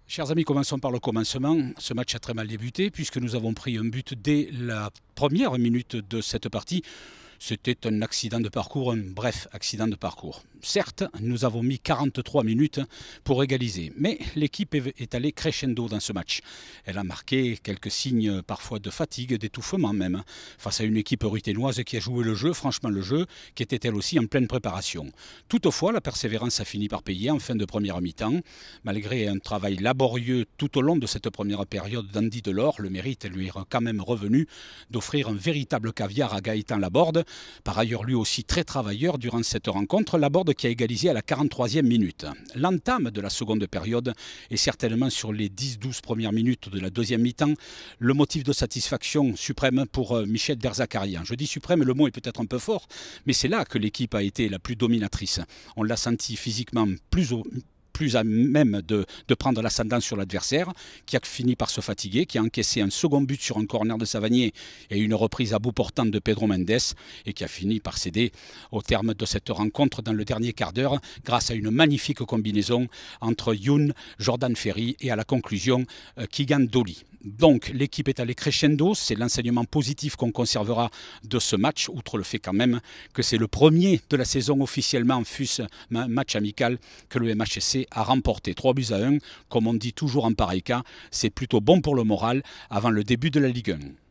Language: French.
Chers amis, commençons par le commencement. Ce match a très mal débuté puisque nous avons pris un but dès la première minute de cette partie. C'était un accident de parcours, un bref accident de parcours. Certes, nous avons mis 43 minutes pour égaliser, mais l'équipe est allée crescendo dans ce match. Elle a marqué quelques signes parfois de fatigue, d'étouffement même, face à une équipe ruténoise qui a joué le jeu, franchement le jeu, qui était elle aussi en pleine préparation. Toutefois, la persévérance a fini par payer en fin de première mi-temps. Malgré un travail laborieux tout au long de cette première période d'Andy Delors, le mérite lui est quand même revenu d'offrir un véritable caviar à Gaëtan Laborde. Par ailleurs, lui aussi très travailleur durant cette rencontre, Laborde qui a égalisé à la 43e minute. L'entame de la seconde période est certainement sur les 10-12 premières minutes de la deuxième mi-temps le motif de satisfaction suprême pour Michel Derzakarian. Je dis suprême, le mot est peut-être un peu fort, mais c'est là que l'équipe a été la plus dominatrice. On l'a senti physiquement plus à même de prendre l'ascendant sur l'adversaire, qui a fini par se fatiguer, qui a encaissé un second but sur un corner de Savanier et une reprise à bout portant de Pedro Mendes, et qui a fini par céder au terme de cette rencontre dans le dernier quart d'heure, grâce à une magnifique combinaison entre Youn, Jordan Ferry et à la conclusion Keegan Dolly. Donc l'équipe est allée crescendo, c'est l'enseignement positif qu'on conservera de ce match, outre le fait quand même que c'est le premier de la saison officiellement, fût-ce match amical, que le MHSC a remporté 3-1. Comme on dit toujours en pareil cas, c'est plutôt bon pour le moral avant le début de la Ligue 1.